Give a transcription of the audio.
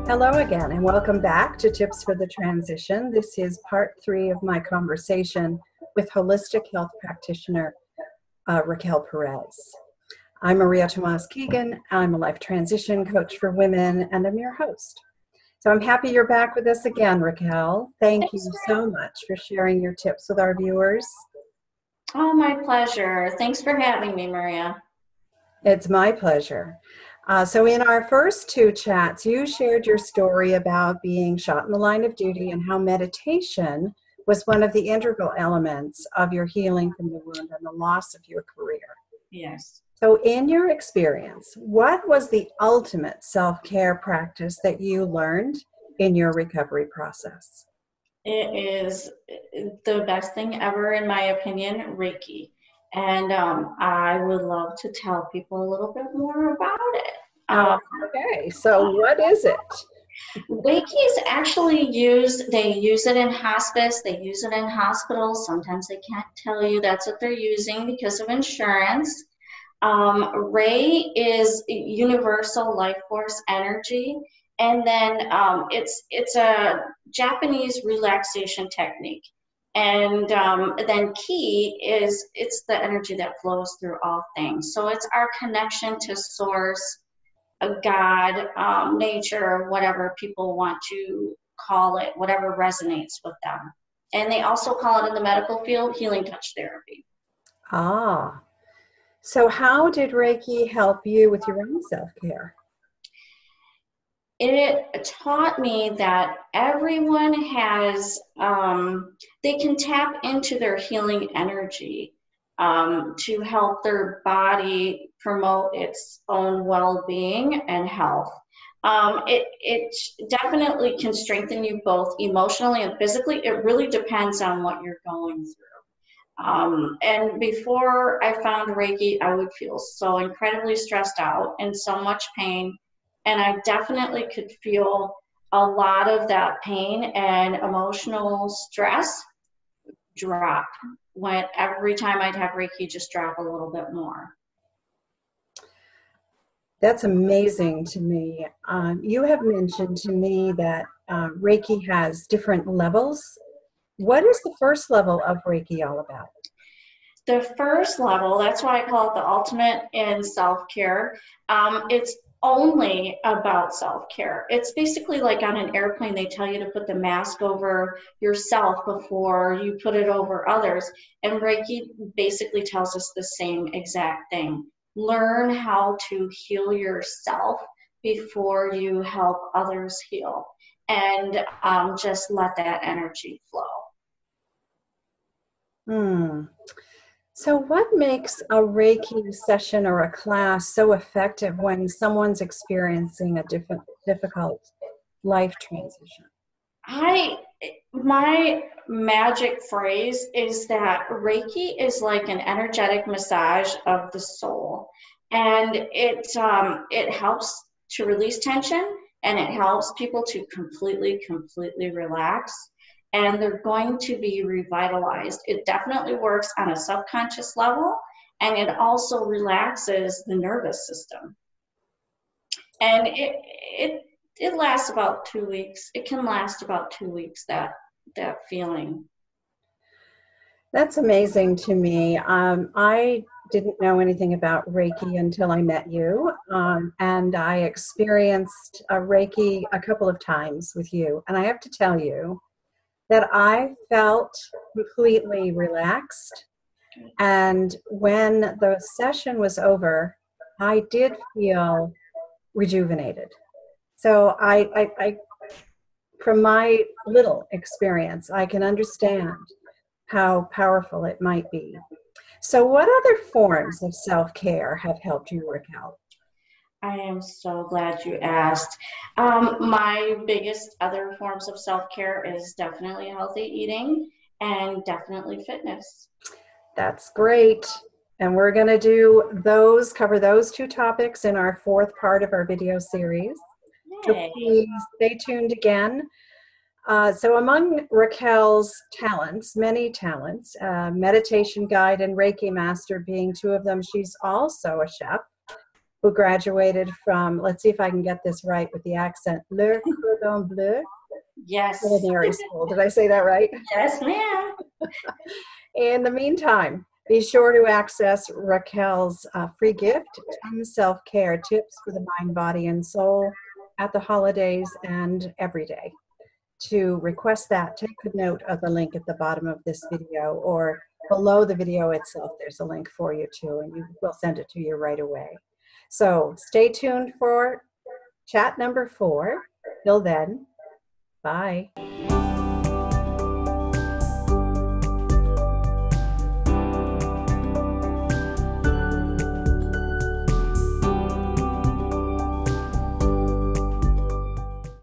Hello again, and welcome back to Tips for the Transition. This is part 3 of my conversation with holistic health practitioner Raquel Perez. I'm Maria Tomás-Keegan. I'm a life transition coach for women, and I'm your host. So I'm happy you're back with us again, Raquel. Thank you so much for sharing your tips with our viewers. Oh, my pleasure. Thanks for having me, Maria. It's my pleasure. So in our first 2 chats, you shared your story about being shot in the line of duty and how meditation was one of the integral elements of your healing from the wound and the loss of your career. Yes. So in your experience, what was the ultimate self-care practice that you learned in your recovery process? It is the best thing ever, in my opinion, Reiki. And I would love to tell people a little bit more about it. Okay, so what is it? Reiki is actually used, they use it in hospice, they use it in hospitals. Sometimes they can't tell you that's what they're using because of insurance. Rei is universal life force energy. And then it's a Japanese relaxation technique. And then Ki it's the energy that flows through all things. So it's our connection to source, God, nature, whatever people want to call it, whatever resonates with them. And they also call it in the medical field healing touch therapy. Ah, so how did Reiki help you with your own self-care? It taught me that everyone has, they can tap into their healing energy to help their body promote its own well-being and health. It definitely can strengthen you both emotionally and physically. It really depends on what you're going through. And before I found Reiki, I would feel so incredibly stressed out and so much pain. And I definitely could feel a lot of that pain and emotional stress drop when every time I'd have Reiki just drop a little bit more. That's amazing to me. You have mentioned to me that Reiki has different levels. What is the first level of Reiki all about? The first level, that's why I call it the ultimate in self-care. It's only about self-care. It's basically like on an airplane, they tell you to put the mask over yourself before you put it over others. And Reiki basically tells us the same exact thing. Learn how to heal yourself before you help others heal. And just let that energy flow. So what makes a Reiki session or a class so effective when someone's experiencing a difficult life transition? My magic phrase is that Reiki is like an energetic massage of the soul. And it helps to release tension, and it helps people to completely relax. And they're going to be revitalized. It definitely works on a subconscious level, and it also relaxes the nervous system. And it lasts about 2 weeks. It can last about 2 weeks, that feeling. That's amazing to me. I didn't know anything about Reiki until I met you, and I experienced Reiki a couple of times with you. And I have to tell you that I felt completely relaxed. And when the session was over, I did feel rejuvenated. So I from my little experience, I can understand how powerful it might be. So what other forms of self-care have helped you, Raquel? I am so glad you asked. My biggest other forms of self-care is definitely healthy eating and definitely fitness. That's great. And we're going to cover those 2 topics in our 4th part of our video series. Yay. So please stay tuned again. So among Raquel's talents, many talents, meditation guide and Reiki master being 2 of them, she's also a chef who graduated from, let's see if I can get this right with the accent, Le Cordon Bleu Yes. Culinary School. Did I say that right? Yes, ma'am. In the meantime, be sure to access Raquel's free gift, 10 self-care tips for the mind, body, and soul at the holidays and every day. To request that, take a note of the link at the bottom of this video, or below the video itself, there's a link for you too, and we'll send it to you right away. So stay tuned for chat number 4. Till then, bye.